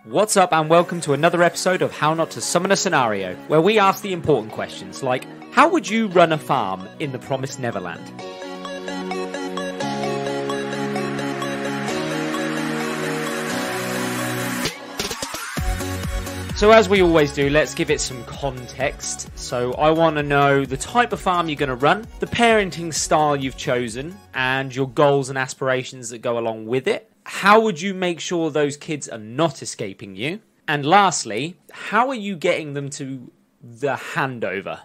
What's up and welcome to another episode of How Not to Summon a Scenario, where we ask the important questions like, how would you run a farm in the Promised Neverland? So as we always do, let's give it some context. So I want to know the type of farm you're going to run, the parenting style you've chosen, and your goals and aspirations that go along with it. How would you make sure those kids are not escaping you? And lastly, how are you getting them to the handover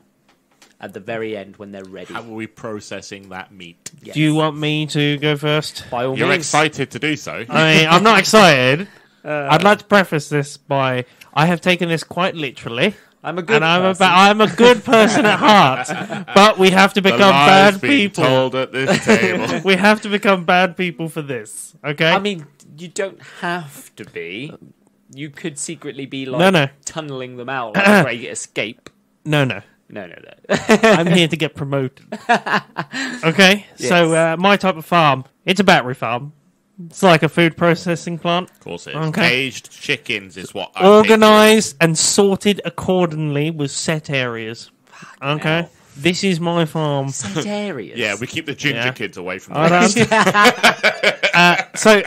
at the very end when they're ready? How are we processing that meat? Yes. Do you want me to go first? By all You're means. excited to do so. I mean, I'm not excited. I'd like to preface this by I have taken this quite literally. I'm a good and person. I'm a good person at heart. But we have to become bad people. Told at this table. We have to become bad people for this. Okay? I mean, you don't have to be. You could secretly be like No. tunneling them out like a Great Escape. No. No. I'm here to get promoted. Okay? Yes. So, my type of farm, it's a battery farm. It's like a food processing plant. Of course it is. Okay. Caged chickens is what I Organised and sorted accordingly with set areas. Okay? hell. This is my farm. Set areas. Yeah, we keep the ginger Yeah. kids away from Hold on. them. So,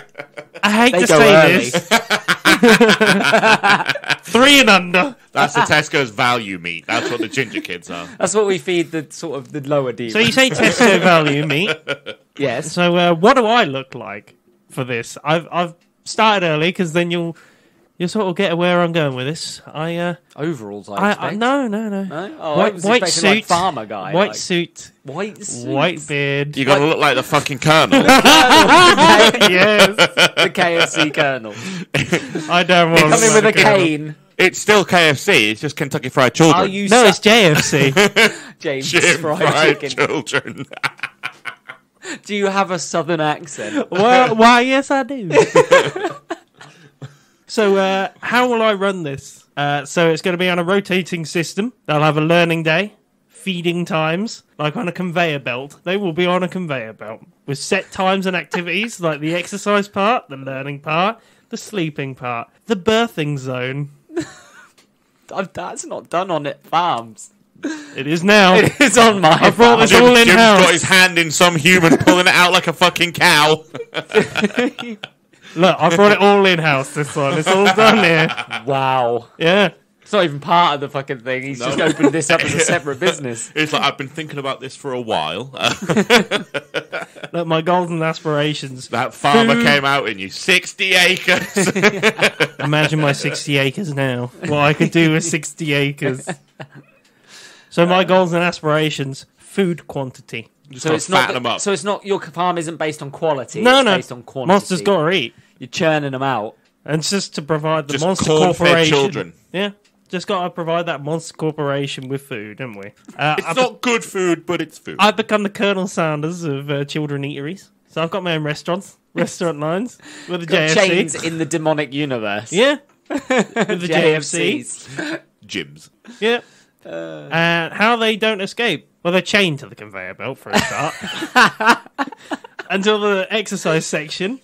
I hate They to go say early. this. 3 and under. That's the Tesco's value meat. That's what the ginger kids are. That's what we feed the sort of the lower demons. So you say Tesco value meat. yes. So what do I look like for this? I've started early because then you'll sort of get where I'm going with this. Overalls, I expect. No. No? Oh, I White, was white expecting, like, suit, farmer guy. white like, suit, White suit. white beard. You're going to look like the fucking Colonel. Yes, The KFC Colonel. I don't want. to Coming look with a like Colonel. cane. It's still KFC. It's just Kentucky Fried Children. Are you No, it's JFC. James Jim fried chicken? Children. Do you have a southern accent? Well, why? Yes, I do. So, how will I run this? So it's going to be on a rotating system. They'll have a learning day, feeding times, like on a conveyor belt. They will be on a conveyor belt with set times and activities, like the exercise part, the learning part, the sleeping part, the birthing zone. That's not done on it farms. It is now. It is on my I brought this all in Jim's got house. his hand in some human pulling it out like a fucking cow. Look, I brought it all in house. This one, it's all done here. Wow. Yeah. It's not even part of the fucking thing. He's just opened this up as a separate business. It's like, I've been thinking about this for a while. Look, my goals and aspirations. That farmer Food. came out in you. 60 acres. Imagine my 60 acres now. What I could do with 60 acres. So my goals and aspirations: food quantity. So it's fatten not. them up. So it's not. Your farm isn't based on quality. No, it's no. based on quantity. Monsters got to eat, You're churning them out. and it's just to provide the Just monster corn-fed corporation. children. Yeah, just got to provide that monster corporation with food, haven't we? It's not good food, but it's food. I've become the Colonel Sanders of children eateries. So I've got my own restaurant lines with the Got JFC. chains in the demonic universe. Yeah, with the JFC. JFCs. Gyms. Yeah. And how they don't escape? Well, they're chained to the conveyor belt for a start. Until the exercise section,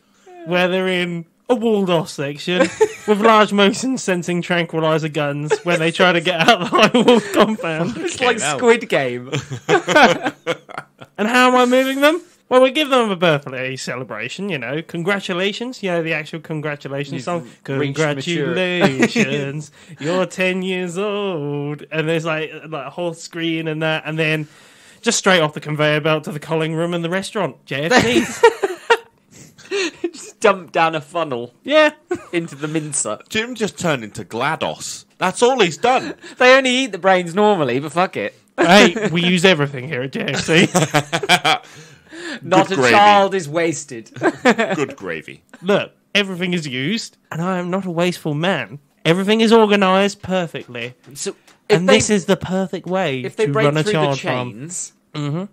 where they're in a walled-off section with large motion-sensing tranquilizer guns when they try to get out the high-wall compound. It's like hell. Squid Game. And how am I moving them? Well, we give them a birthday celebration, Congratulations. The actual congratulations song. reached Congratulations, you're 10 years old. And there's like a whole screen and that. And then just straight off the conveyor belt to the culling room and the restaurant. JFC's. Just dump down a funnel Yeah. into the mincer. Jim just turned into GLaDOS. That's all he's done. They only eat the brains normally, but fuck it. Hey, we use everything here at JFC. Not a gravy. child is wasted. Good gravy. Look, everything is used, and I am not a wasteful man. Everything is organised perfectly. So, And this is the perfect way if they to break run a through the child farm. chains,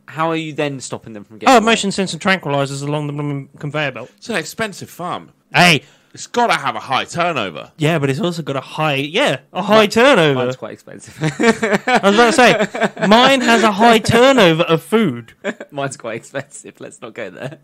how are you then stopping them from getting? Oh, away? motion sensor tranquilizers along the blooming conveyor belt. It's an expensive farm. Hey, It's got to have a high turnover. yeah, but it's also got a high turnover. Mine's quite expensive. I was about to say, mine has a high turnover of food. Mine's quite expensive. Let's not go there.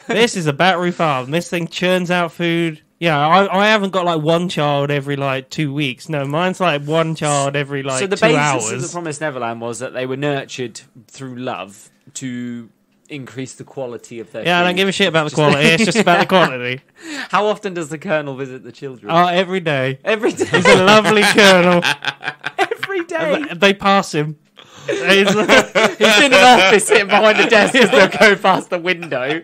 This is a battery farm. This thing churns out food Yeah, I haven't got like one child every like 2 weeks. No, mine's like one child every like So the 2 basis hours. of the Promised Neverland was that they were nurtured through love to increase the quality of their Yeah, I don't food. give a shit about the quality. It's just about the quantity. How often does the Colonel visit the children? Oh, every day. Every day. He's a lovely colonel. Every day. They pass him. He's in an office sitting behind the desk as they'll go past the window.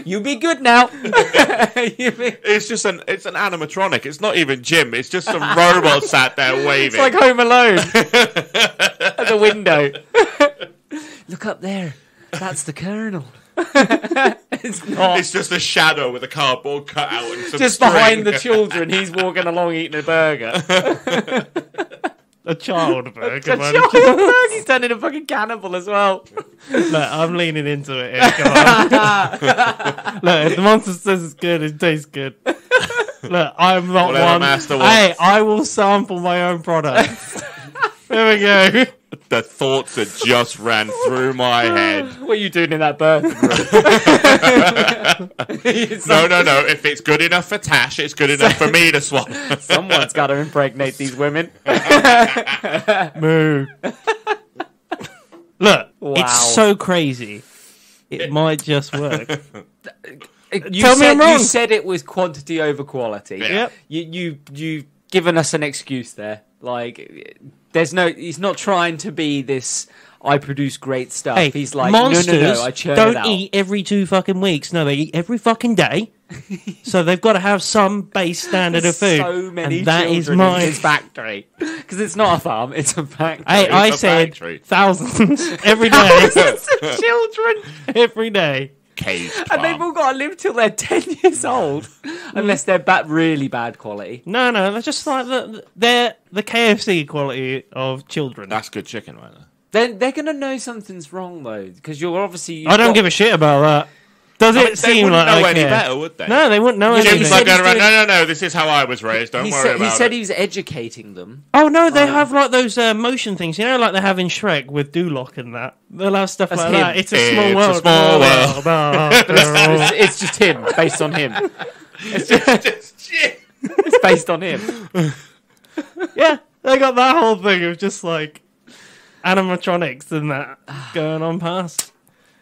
You be good now. It's just it's an animatronic. It's not even Jim. It's just some robot sat there waving. It's like Home Alone at the window. Look up there. That's the Colonel. It's not. It's just a shadow with a cardboard cutout and some Just string. behind the children, he's walking along eating a burger. A child burger, man. He's turning a fucking cannibal as well. Look, I'm leaning into it here. Come on. Look, if the monster says it's good, it tastes good. Look, I'm not Whatever one. master wants. Hey, I will sample my own products. There we go. The thoughts that just ran through my head. What are you doing in that birthing room? No. If it's good enough for Tash, it's good enough for me to swallow. Someone's got to impregnate these women. Moo. Look, Wow. it's so crazy. It might just work. You said it was quantity over quality. Yeah. Yep. You given us an excuse there. Like, he's not trying to be this, I produce great stuff. Hey, He's like, monsters no, I churn it don't out. eat every 2 fucking weeks. No, they eat every fucking day. So they've got to have some base standard of food. So many and that is children in mine. his factory. Because it's not a farm, it's a factory. Hey, I a said factory. thousands every day. Children! Every day. Caged And they've farm. all got to live till they're 10 years old. Unless they're really bad quality. No, they're just like they're the KFC quality of children. That's good chicken right there. Then they're going to know something's wrong, though. Because you're obviously... I don't give a shit about that. Does it They seem wouldn't like know I any care? better, would they? No, they wouldn't know Yeah, anything. Jim's said like going he's around, no, this is how I was raised. Don't worry about He said it. he was educating them. Oh no, they have like those motion things, you know, like they have in Shrek with Duloc and that. They'll have stuff That's like him. that. It's a It's small a world. small world. It's just him, based on him. It's based on him. Yeah, they got that whole thing of just like animatronics and that going on past.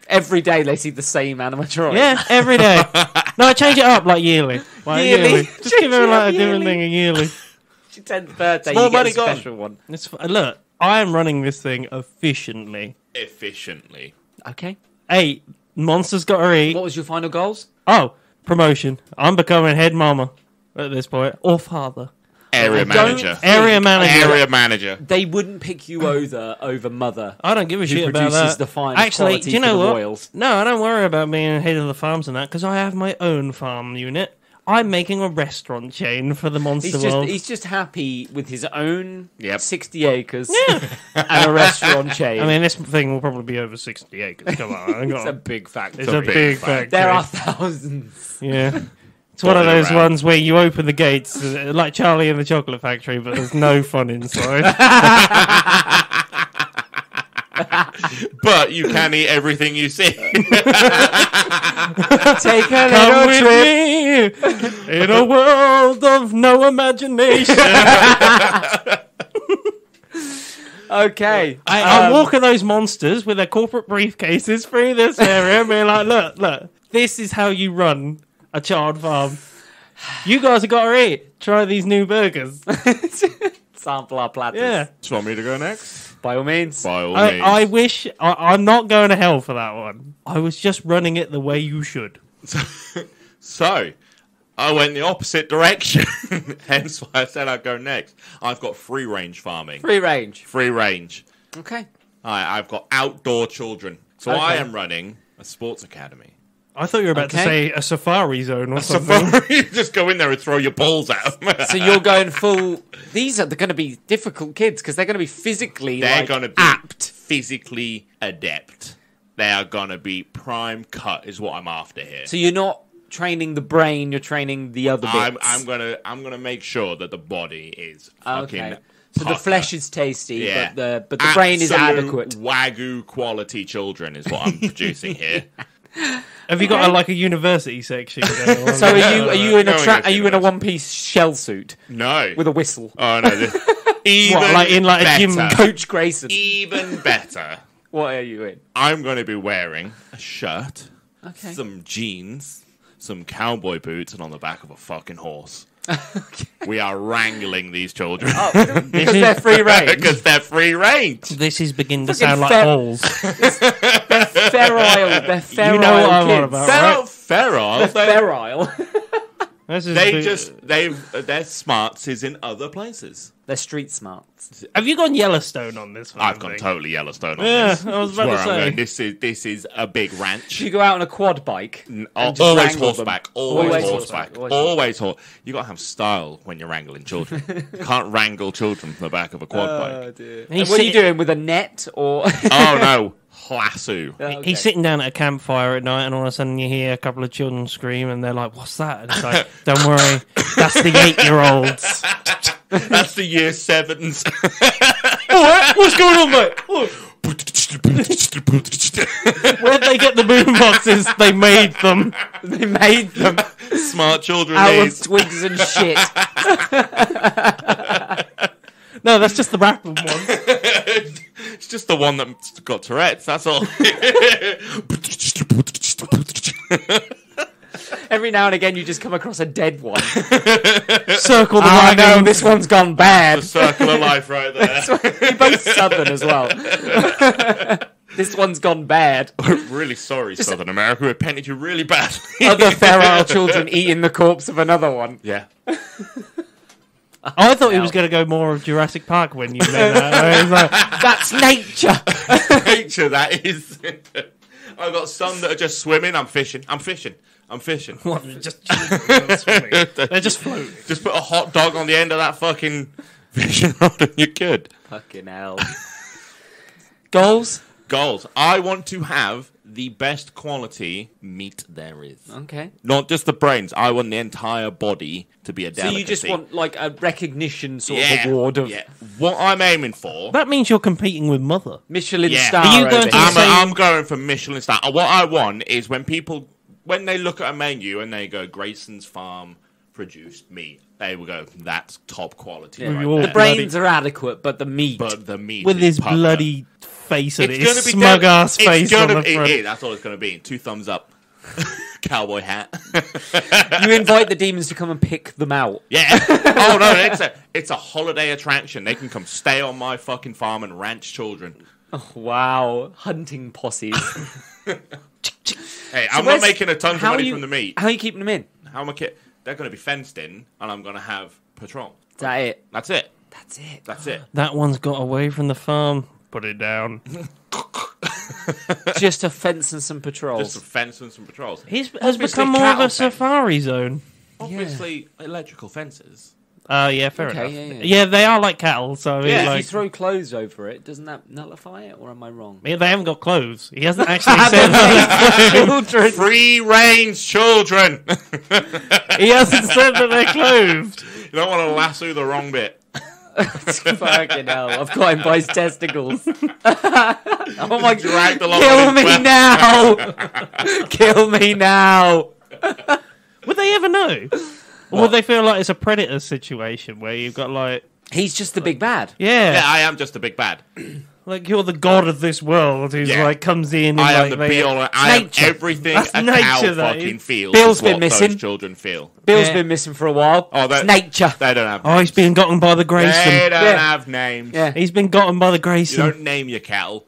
Every day they see the same animatronic. Yeah, every day. No, I change it up like yearly. Like Yearly? Just give Change them it like up a different yearly? thing a yearly. It's your 10th birthday, Small you get money a gone. special one. Look, I am running this thing efficiently. Efficiently. Okay. Hey, monsters got to eat. What was your final goals? Oh, promotion. I'm becoming head mama at this point. Or father. Area manager. Area manager. Area manager. They wouldn't pick you over mother. I don't give a Who shit about produces that. the finest Actually, quality do you for know the what? royals. No, I don't worry about being head of the farms and that because I have my own farm unit. I'm making a restaurant chain for the monster world. He's just happy with his own Yep. 60 acres and a restaurant chain. I mean, this thing will probably be over 60 acres. Come on. I it's got a big factory. It's a big factory. There are thousands. Yeah. It's one of Dotted those around. ones where you open the gates, like Charlie and the Chocolate Factory, but there's no fun inside. But you can eat everything you see. Take a Come little with trip. me in a world of no imagination. Okay. I'm walking those monsters with their corporate briefcases through this area and being like, look, this is how you run a child farm. You guys have got to eat. Try these new burgers. Sample our platters. Yeah. Just want me to go next? By all means. By all means. I wish... I'm not going to hell for that one. I was just running it the way you should. So, I went the opposite direction. Hence why I said I'd go next. I've got free range farming. Free range. Free range. Okay. I've got outdoor children. So Okay. I am running a sports academy. I thought you were about to Okay. say a safari zone or something. You just go in there and throw your balls at them. So you're going full... These are going to be difficult kids because they're going to be physically They're going to be apt. physically adept. They are going to be prime cut is what I'm after here. So you're not training the brain, you're training the other bits. I'm gonna make sure that the body is fucking Okay. So the pucker. flesh is tasty, Yeah. but the brain is Absolute adequate. Wagyu quality children is what I'm producing here. Have you got like a university section? So are you in a Going to are you in a one-piece shell suit No. with a whistle? Oh no. Even What, like in like a gym better. Coach Grayson. Even better. What are you in? I'm going to be wearing a shirt, Okay. some jeans, some cowboy boots, and on the back of a fucking horse. We are wrangling these children Because they're free range. because they're free range. This is beginning to Fucking sound like fair- holes. Ferile. They're ferile You know what I'm on kids. about, They're right? not feral. Ferile. This is Their smarts is in other places. They're street smarts. Have you gone Yellowstone on this one? I've gone totally Yellowstone on Yeah, this. I was It's about where to I'm say. going. This is a big ranch. You go out on a quad bike. And just Always wrangle horseback. them. Always horseback. Always Always horse. You got to have style when you're wrangling children. You can't wrangle children from the back of a quad bike. Dear. He's What are you sitting- doing with a net or? Oh no, lasso. Okay. He's sitting down at a campfire at night, and all of a sudden you hear a couple of children scream, and they're like, "What's that?" And it's like, "Don't worry, that's the 8-year-olds." That's the year 7s. What's going on, mate? Where'd they get the boom boxes? They made them. They made them Smart children. out of These. twigs and shit. No, that's just the rapping one. It's just the one that's got Tourette's. That's all. Every now and again, you just come across a dead one. Circle the Oh no, wagon. this one's gone The bad. circle of life right there. You're both southern as well. This one's gone bad. We're really sorry, Southern America. We painted you really badly. Other feral children eating the corpse of another one. Yeah. I thought he was going to go more of Jurassic Park when you made that. I was like, That's nature. Nature, that is. I've got some that are just swimming. I'm fishing. I'm fishing. I'm fishing. what? They're just floating. Just put a hot dog on the end of that fucking fishing rod and you're good. Fucking hell. Goals? Goals. I want to have the best quality meat there is. Okay. Not just the brains. I want the entire body to be a So delicacy. you just want like a recognition sort of award of What I'm aiming for. That means you're competing with Mother. Michelin Yeah. star. Are you going over to here. say- I'm going for Michelin star. What I want is when they look at a menu and they go Grayson's Farm produced meat, they will go, that's top quality. Yeah. Right Your there. The brains are adequate, but the meat. But the meat With is his pucker. bloody face and It's his gonna be smug ass face on the front. That's all it's going to be. 2 thumbs up. Cowboy hat. You invite the demons to come and pick them out. Yeah. Oh no, it's a holiday attraction. They can come stay on my fucking farm and ranch children. Wow. Hunting posses. Hey, I'm not making a ton of how money are you- from the meat. How are you keeping them in? How am I They're going to be fenced in, and I'm going to have patrol. Is that it? That's it. That's it. That's it. That one's got away from the farm. Put it down. Just a fence and some patrols. Just some fence and some patrols. He's has Obviously become more of cattle a safari zone. Obviously, electrical fences. Yeah, fair Okay, enough. yeah. Yeah, they are like cattle, so I mean, Yeah, If you like, throw clothes over it, doesn't that nullify it, or am I wrong? yeah, they haven't got clothes. He hasn't actually said that. Children. Free range children. He hasn't said that they're clothed. You don't want to lasso the wrong bit. Fucking hell! I've got him by his testicles. Oh my Dragged along Kill with his me now! Kill me now! Would they ever know? Or would they feel like it's a predator situation where you've got like, He's just the big bad. Yeah, I am just a big bad. like you're the god of this world who's Yeah. like comes in and I am like, the be all. I am Nature. everything That's a nature, cow that fucking is. feels. Bill's is been what missing. Those children feel. Bill's Yeah. been missing for a while. Oh, It's nature. They don't have. Oh, he's been gotten by the They Grayson. don't Yeah. have names. Yeah. He's been gotten by the You Grayson. don't name your cattle.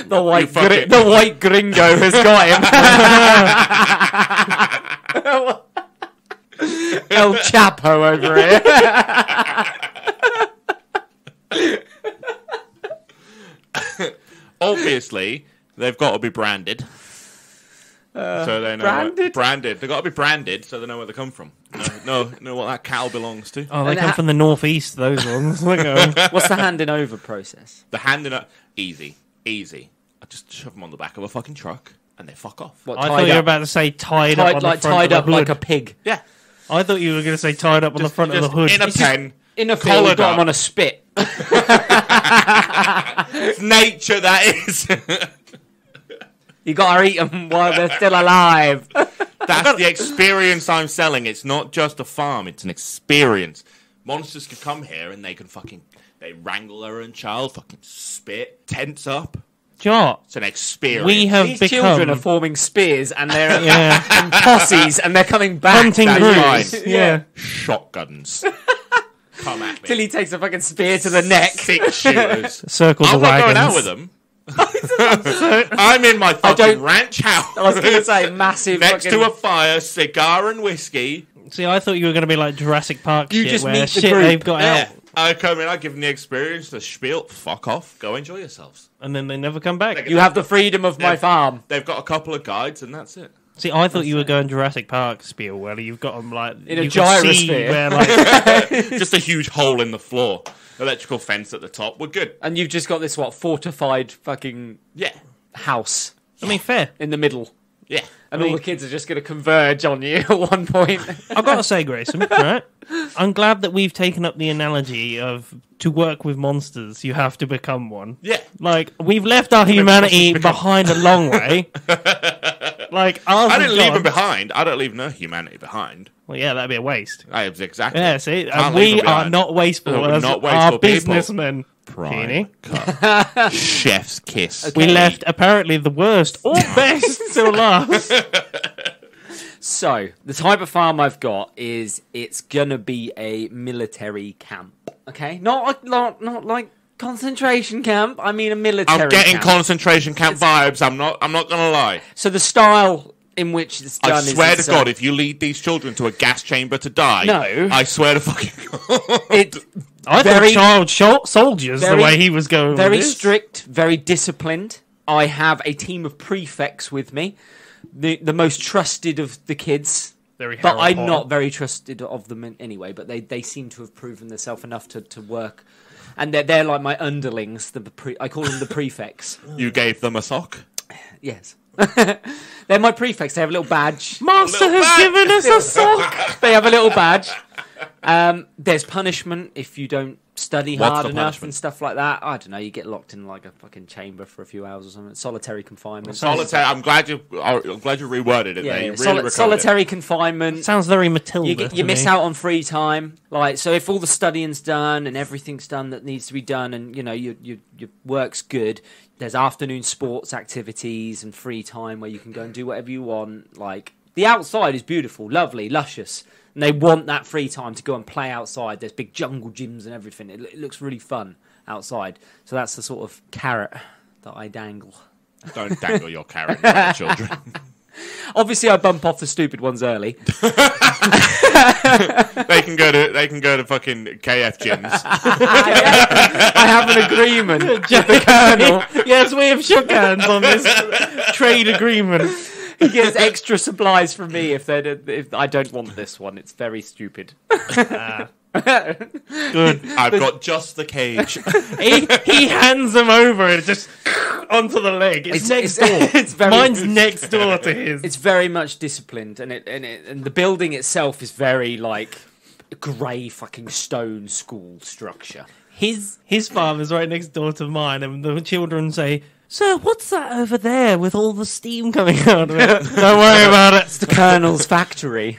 The white, fucking- the white gringo has got him. El Chapo over here. Obviously, they've got to be branded. So they know branded? Branded. They've got to be branded so they know where they come from. Know what that cow belongs to. Oh, they And come from the northeast, those ones. Look at 'em. What's the handing over process? The handing up, easy. I just shove them on the back of a fucking truck and they fuck off. What, I thought you were about to say tied up on the front tied of up the like hood. a pig. Yeah. I thought you were going to say tied up on the front of the hood. In a pen. In a Collared field, got up. him on a spit. It's nature, that is. You gotta eat them while they're still alive. That's the experience I'm selling. It's not just a farm, it's an experience. Monsters can come here and they can they wrangle their own child, fucking spit, tense up. Jot. It's an experience. We have These become children are forming spears and they're yeah, and posses and they're coming back. hunting That's groups. fine. Yeah. Shotguns. Come at me. Till he takes a fucking spear to the neck. 6 shooters. Circle the I'm not wagons. going out with them. I'm in my fucking ranch house. I was going to say massive. Next fucking... to a fire, cigar and whiskey. See, I thought you were going to be like Jurassic Park You shit, just where meet the shit group. they've got Yeah. out, I come in, I give them the experience, the spiel, fuck off, go enjoy yourselves. and then they never come back. You have the freedom of my farm. They've got a couple of guides and that's it. See, I thought you were going Jurassic Park spiel, where you've got them like In a you can see gyrosphere. where, like, Just a huge hole in the floor. Electrical fence at the top. We're good. And you've just got this, fortified fucking Yeah. house I mean, fair. in the middle. Yeah. And all the kids are just going to converge on you at one point. I've got to say, Grayson, right? I'm glad that we've taken up the analogy of to work with monsters, you have to become one. Yeah. Like, we've left our humanity behind a long way. Like, ours I is didn't leave gone. them behind. I don't leave no humanity behind. Well, yeah, that'd be a waste. I have exactly. Yeah, see? Can't And leave we them are behind. not wasteful No, we're as not our wasteful people. businessmen. Prime Peony. cut. Chef's kiss. We left, apparently, the worst or best till last. So, the type of farm I've got is it's going to be a military camp. Okay? Not like concentration camp. I mean a military I'm getting camp. concentration camp vibes. I'm not gonna lie. So the style in which it's done I is... swear to it's, God, if you lead these children to a gas chamber to die, No. I swear to fucking God. it's I Very- thought child soldiers, very- the way he was going very with this. strict, very disciplined. I have a team of prefects with me. The most trusted of the kids. Very But Harry I'm Potter. not very trusted of them anyway, but they seem to have proven themselves enough to work. And they're like my underlings. I call them the prefects. You gave them a sock. Yes. They're my prefects. They have a little badge. Master Little has badge. given us a sock. They have a little badge. There's punishment if you don't study What's hard the enough punishment? and stuff like that. I don't know. You get locked in like a fucking chamber for a few hours or something. Solitary confinement. Solitary. I'm glad you reworded it Yeah, there. You yeah. really recovered it. Solitary confinement. Sounds very Matilda. You miss out on free time. Like, so if all the studying's done and everything's done that needs to be done, and you know your work's good, there's afternoon sports activities and free time where you can go and do whatever you want. Like, the outside is beautiful, lovely, luscious, and they want that free time to go and play outside. There's big jungle gyms and everything. It looks really fun outside. So that's the sort of carrot that I dangle. Don't dangle your carrot in front of children. Obviously, I bump off the stupid ones early. They can go to fucking KF gyms. I have an agreement with the colonel. Yes, we have shook hands on this trade agreement. He gets extra supplies from me if I don't want this one. It's very stupid. Good. I've got just the cage. He hands them over and just onto the leg. It's next door. It's very, Mine's next door to his. It's very much disciplined, and the building itself is very like grey fucking stone school structure. His farm is right next door to mine, and the children say, "Sir, what's that over there with all the steam coming out of it?" Don't worry about it. It's the Colonel's factory.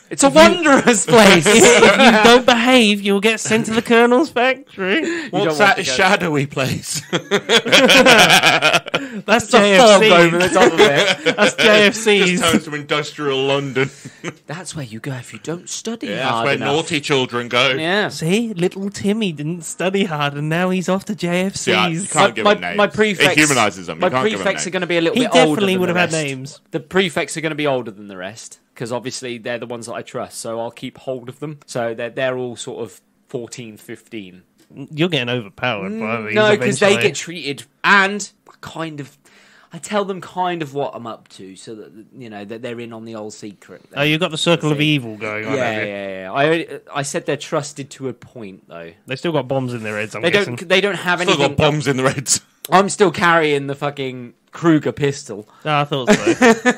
It's a wondrous place. If you don't behave, you'll get sent to the Colonel's factory. What's want that to go- shadowy place? That's a fog over the JFC. top of it. That's JFC's. Turns to industrial London. That's where you go if you don't study Yeah, that's hard where enough. naughty children go. Yeah. See, little Timmy didn't study hard, and now he's off to JFC's. Yeah, you can't give them names. My prefects, It humanises them. You My can't give them prefects names. are going to be a little He bit older definitely than would the have had rest. names. The prefects are going to be older than the rest because obviously they're the ones that I trust. So I'll keep hold of them. So they're all sort of 14, 15. You're getting overpowered by these. No, because they eventually. get treated and kind of. I tell them kind of what I'm up to, so that you know that they're in on the old secret. Oh, you've got the circle of See. evil going on. Yeah, have you? yeah. I said they're trusted to a point, though. They still got bombs in their heads. I'm They guessing. don't. They don't have Still anything. got bombs in the reds. I'm still carrying the fucking Kruger pistol. Oh, I thought so.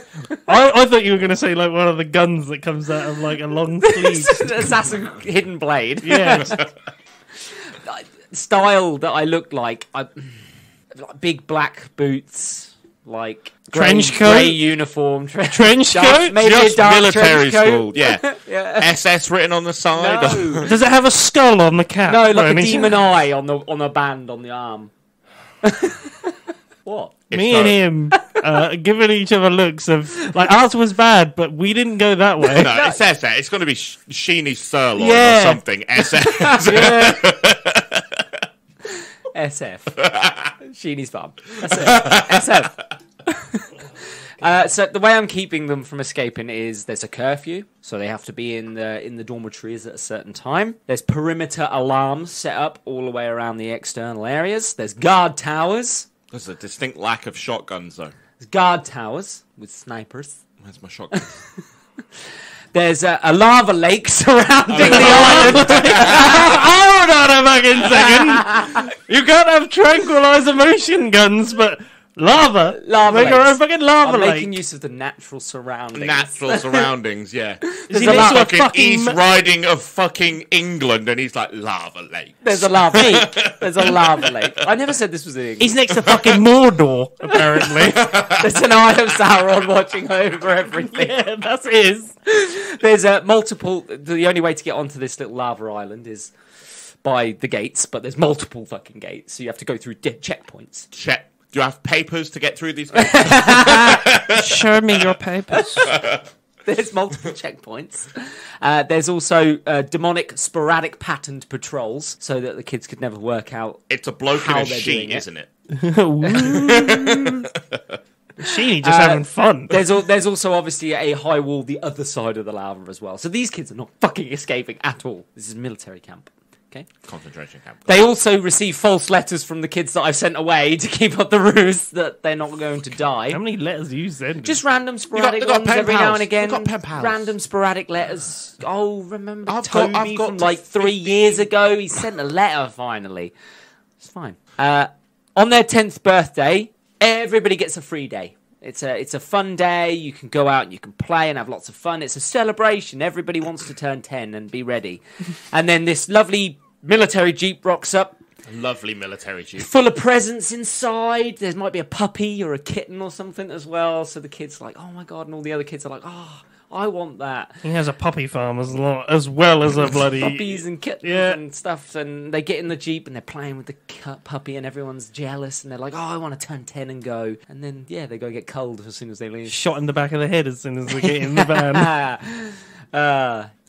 I thought you were going to say like one of the guns that comes out of like a long sleeve. Assassin hidden blade. Yeah. Style that I look like. Big black boots, like Trench grey, coat? grey uniform, Trench dark- coat? maybe a Just dark military trench coat. school, yeah. Yeah. SS written on the side. No, Does it have a skull on the cap? no, or like a anything? demon eye on a band on the arm. What? Me and him giving each other looks of like ours was bad, but we didn't go that way. No, it says that. It's going to be Sheeny Sirloin Yeah. or something. SS. Yeah. SF. Sheeny's Farm. SF. So the way I'm keeping them from escaping is there's a curfew, so they have to be in the dormitories at a certain time. There's perimeter alarms set up all the way around the external areas. There's guard towers. There's a distinct lack of shotguns, though. There's guard towers with snipers. Where's my shotgun? There's a lava lake surrounding the island. Hold on a fucking second. You can't have tranquilizer motion guns, but lava. Make your own lakes. fucking lava I'm lake. making use of the natural surroundings. Natural surroundings, yeah. Is he a next lot- to a Fucking fucking East Riding of fucking England, and he's like, lava lake. There's a lava lake. There's a lava lake. I never said this was in England. He's next to fucking Mordor, apparently. There's an Eye of Sauron watching over everything. Yeah, that's his. There's multiple. The only way to get onto this little lava island is by the gates, but there's multiple fucking gates, so you have to go through checkpoints. Check. Do you have papers to get through these gates? Show me your papers. There's multiple checkpoints. There's also demonic, sporadic, patterned patrols, so that the kids could never work out. It's a bloke in How a they're sheet, doing it. isn't it? Sheeny just having fun. There's also obviously a high wall the other side of the lava as well. So these kids are not fucking escaping at all. This is military camp. Okay. Concentration camp. They also receive false letters from the kids that I've sent away to keep up the ruse that they're not going to die. How many letters do you send? Just random sporadic they got ones pen every pals. now and again. They got pen pals. Random sporadic letters. Oh, remember I've Toby got from to like 3 years ago? He sent a letter finally. It's fine. On their 10th birthday, everybody gets a free day. It's a fun day. You can go out and you can play and have lots of fun. It's a celebration. Everybody wants to turn 10 and be ready. And then this lovely military jeep rocks up, Lovely military jeep. full of presents inside. There might be a puppy or a kitten or something as well. So the kids are like, oh my God. And all the other kids are like, oh, I want that. He has a puppy farm as well as a bloody Puppies and kittens Yeah. and stuff. And they get in the jeep and they're playing with the puppy and everyone's jealous. And they're like, oh, I want to turn 10 and go. And then, yeah, they go get cold as soon as they leave. shot in the back of the head as soon as they get in the van.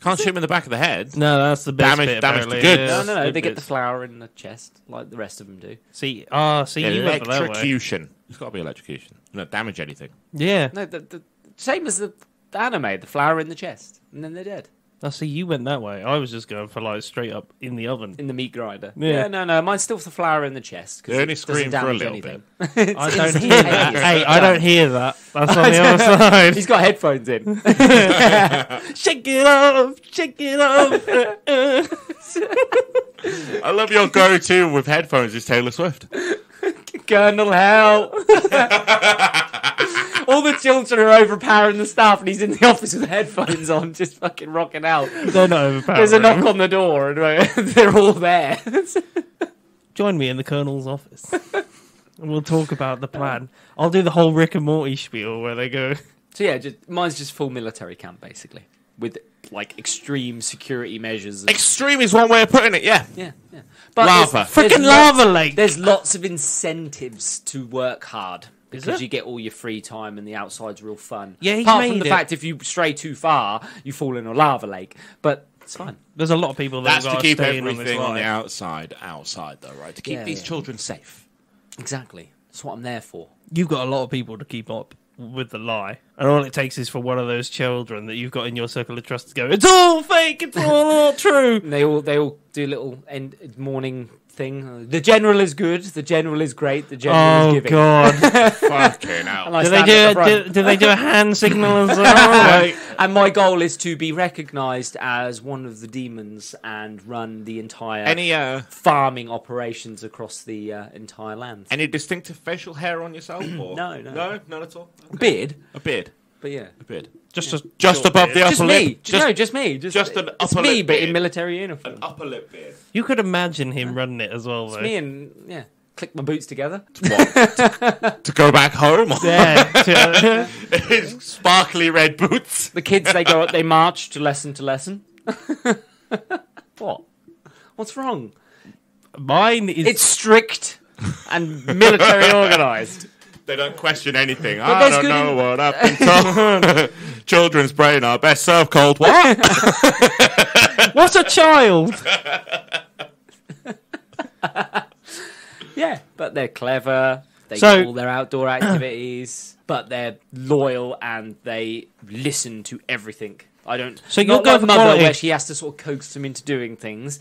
Can't shoot him in the back of the head. No, that's the best Damage- bit. damage apparently. to goods. Yeah, No, that's no, no. good They get the bits. flower in the chest like the rest of them do. See, you went for that way. Electrocution. It's got to be electrocution. Not damage anything. Yeah. No, the same as the anime, the flower in the chest. And then they're dead. I see you went that way. I was just going for like straight up in the oven. In the meat grinder. Yeah. No. Mine's still the flower in the chest. 'cause They only it doesn't scream for a damage little anything. I don't It's hear that. instantaneous. Hey, I don't hear that. That's on the other side. He's got headphones in. Shake it off, shake it off. I love your go-to with headphones is Taylor Swift. Colonel Hell. All the children are overpowering the staff, and he's in the office with headphones on, just fucking rocking out. They're not overpowering. There's a knock on the door, and they're all there. Join me in the Colonel's office. And we'll talk about the plan. I'll do the whole Rick and Morty spiel where they go... So yeah, mine's just full military camp, basically. With, like, extreme security measures. Extreme is one way of putting it, yeah. Yeah. But Lava. there's Freaking lots- lava lake! There's lots of incentives to work hard because there? you get all your free time and the outside's real fun. Yeah, he's Apart from made the it. fact if you stray too far, you fall in a lava lake. But it's fun. There's a lot of people that That's have to got keep stay in on this everything on the ride. outside though, right? To keep Yeah, these yeah. children safe. Exactly. That's what I'm there for. You've got a lot of people to keep up with the lie. And all it takes is for one of those children that you've got in your circle of trust to go, it's all fake, it's all not true. And they all do a little morning thing. The general is good. The general is great. The general is Oh, giving. God. Fucking And hell. I Do they stand at the front. do they do a hand signal as well? Like, And my goal is to be recognised as one of the demons and run the entire farming operations across the entire land. Any distinctive facial hair on yourself? Or? No. No, none at all. Okay. Beard, A beard. but yeah. A beard. just Just above the upper Just lip. me. Just me. just an it's upper me, lip but in beard. military uniform. An upper lip beard. You could imagine him running it as well, though. It's me and, yeah. click my boots together. What? To go back home? Yeah. His sparkly red boots. The kids, they march to lesson. What? What's wrong? Mine is... It's strict and military organised. They don't question anything. But I there's don't good know what happened. Children's brain are best served cold. What? What's a child? Yeah, but they're clever. They So- do all their outdoor activities, but they're loyal and they listen to everything. I don't. So not you're going like for mother, quality. where she has to sort of coax them into doing things.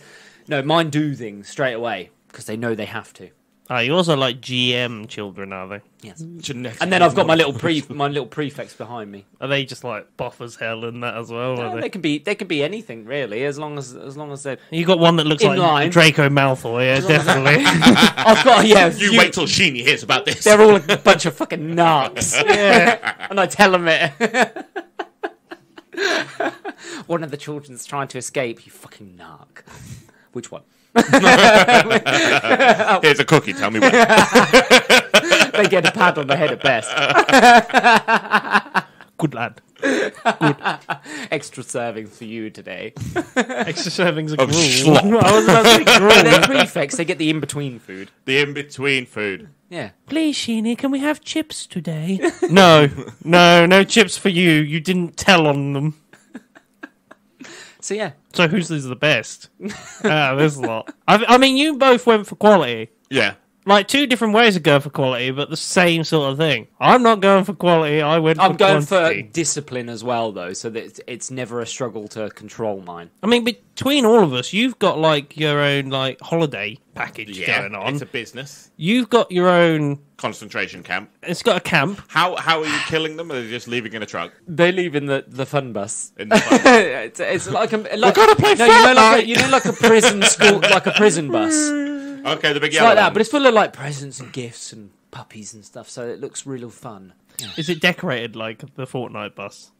No, mine do things straight away because they know they have to. Oh, you also like GM children, are they? Yes. Genetic And then I've got my little prefects behind me. Are they just like buff as hell and that as well? No, Are they can be anything really, as long as they're. You got one that looks In like line. Draco Malfoy, yeah, definitely. I've got You wait till Sheeny hears about this. They're all a bunch of fucking narcs. yeah. And I tell them it. One of the children's trying to escape. You fucking narc. Which one? Here's a cookie. Tell me when. They get a pat on the head at best. Good lad. Extra servings for you today. Extra servings of Of gruel. slop. I was about to say But gruel. they're prefects. They get the in-between food. The in-between food. Yeah. Please, Sheeny, can we have chips today? No chips for you. You didn't tell on them. So yeah. So whose is the best? There's a lot. I mean, you both went for quality. Yeah. Like, two different ways of going for quality, but the same sort of thing. I'm not going for quality, I went for I'm going quantity. for discipline as well, though, so that it's never a struggle to control mine. I mean, between all of us, you've got, like, your own, like, holiday package Yeah. going on. It's a business. You've got your own... Concentration camp. It's got a camp. How are you killing them? Or are they just leaving in a truck? They leave in the fun bus. In the fun? It's like a... Like, gotta play you know, like a prison school, like a prison bus. Okay, the big It's yellow like that, one. but it's full of like presents and gifts and puppies and stuff, so it looks real fun. Is it decorated like the Fortnite bus?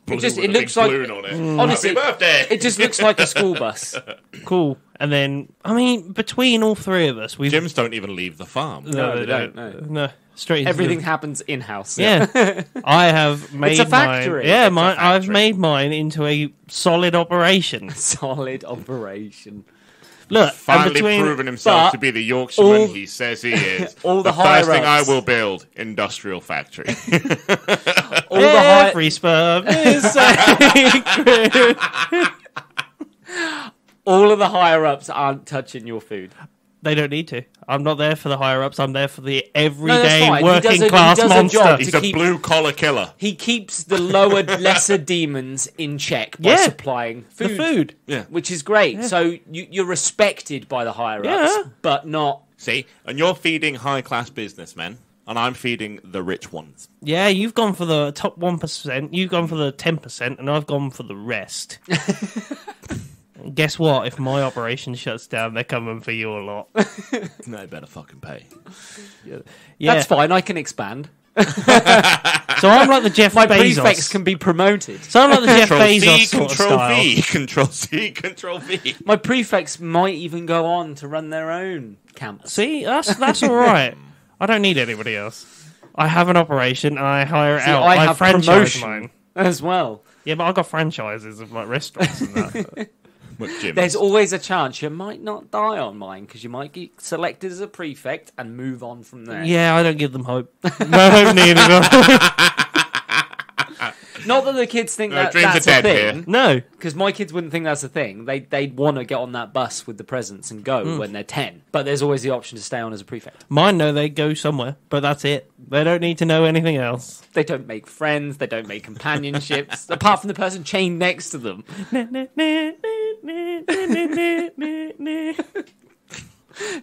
Blue just- with it a looks big like- balloon on it. Honestly, Happy birthday! It just looks like a school bus. Cool. And then, I mean, between all three of us, we've... Gyms don't even leave the farm. No, they don't, no. No, straight into Everything the- happens in-house. Yeah. I have made a factory. mine... Yeah, It's a I've factory. made mine into a solid operation. Solid operation. Look, and Finally between... proven himself but to be the Yorkshireman all- he says he is. all the first thing I higher-ups- will build, industrial factory. All the high, Every sperm is sacred. all of the higher ups aren't touching your food. They don't need to. I'm not there for the higher ups. I'm there for the No, that's everyday fine. working He class does a monster. job He's to a keep- blue collar killer. He keeps the lower, lesser demons in check by Yeah. supplying The food, food. Yeah. which is great. So you're respected by the higher ups, Yeah. but not. See? And you're feeding high class businessmen, and I'm feeding the rich ones. Yeah, you've gone for the top 1%, you've gone for the 10%, and I've gone for the rest. And guess what? If my operation shuts down, they're coming for you a lot. They better fucking pay. Yeah. That's fine. I can expand. So I'm like the Jeff My Bezos. prefects can be promoted. So I'm like the Jeff Control Bezos C, sort of Control style. V, Control C, Control V. My prefects might even go on to run their own camps. See, that's all right. I don't need anybody else. I have an operation and I hire it See, out. I have franchise promotion mine. as well. Yeah, but I've got franchises of like restaurants and that. There's always a chance you might not die on mine because you might get selected as a prefect and move on from there. Yeah, I don't give them hope. No, I don't need it. Not that the kids think that dreams that's are a dead thing, here. No. because my kids wouldn't think that's a thing. They'd want to get on that bus with the presents and go when they're 10. But there's always the option to stay on as a prefect. Mine know they go somewhere, but that's it. They don't need to know anything else. They don't make friends. They don't make companionships, apart from the person chained next to them.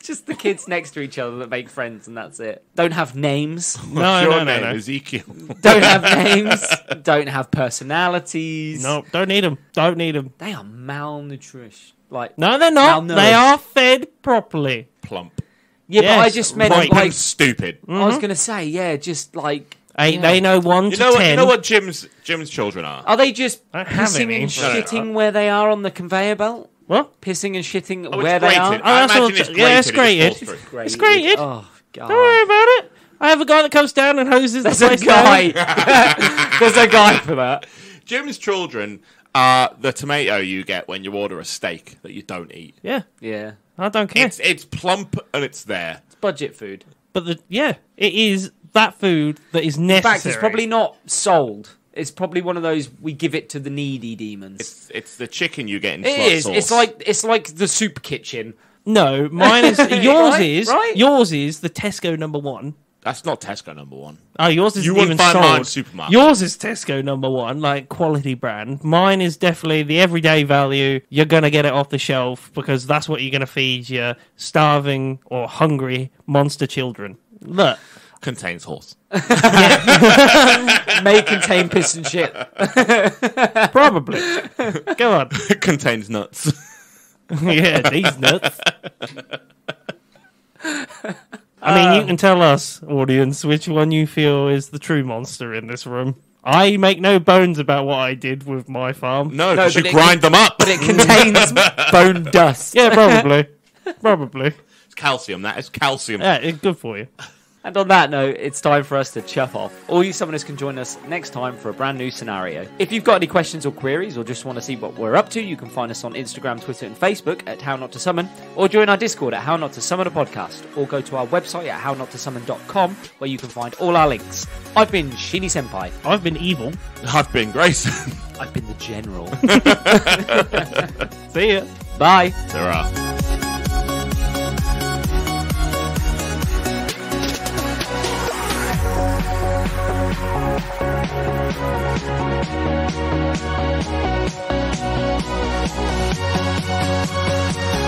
Just the kids next to each other that make friends, and that's it. Don't have names. No, Your no, no, name, no. Ezekiel. Don't have names. Don't have personalities. No, don't need them. Don't need them. They are malnourished. Like, No, they're not. Malnourished. They are fed properly. Plump. yeah, but I Yes, just meant right. like Stupid. I was gonna say, yeah, just like They know 1 You to know 10. what? You know what Jim's children are. are they just I don't have pissing any. and No, no, shitting where they are on the conveyor belt? What? Pissing and shitting Oh, it's where they are? grated. Oh, I that's imagine all- it's grated. yeah, it's it just grated. falls through. Grated. It's grated. Oh, God. Don't worry about it. I have a guy that comes down and hoses There's the a place guy. down. There's a guy for that. Jim's children are the tomato you get when you order a steak that you don't eat. Yeah, Yeah. I don't care. It's plump and it's there. It's budget food. But it is that food that is In necessary. fact, it's probably not sold. It's probably one of those we give it to the needy demons. It's the chicken you get in It slot is. sauce. It's like the soup kitchen. No, mine is yours. Right? Yours is the Tesco #1. That's not Tesco #1. Oh, yours isn't You wouldn't even find sold. mine in supermarket. Yours is Tesco #1, like quality brand. Mine is definitely the everyday value. You're gonna get it off the shelf because that's what you're gonna feed your starving or hungry monster children. Look, Contains horse. May contain piss and shit. probably. Go on. Contains nuts. Yeah, these nuts. I mean, you can tell us, audience, which one you feel is the true monster in this room. I make no bones about what I did with my farm. No, No, because you but it grind them up. But it contains bone dust. Yeah, probably. Probably. It's calcium. That is calcium. Yeah, it's good for you. And on that note, it's time for us to chuff off. All you summoners can join us next time for a brand new scenario. If you've got any questions or queries, or just want to see what we're up to, you can find us on Instagram, Twitter, and Facebook at How Not to Summon, or join our Discord at How Not to Summon a Podcast, or go to our website at hownottosummon.com, where you can find all our links. I've been Shini Senpai. I've been evil. I've been Grayson. I've been the General. See ya. Bye. There are. We'll be right back.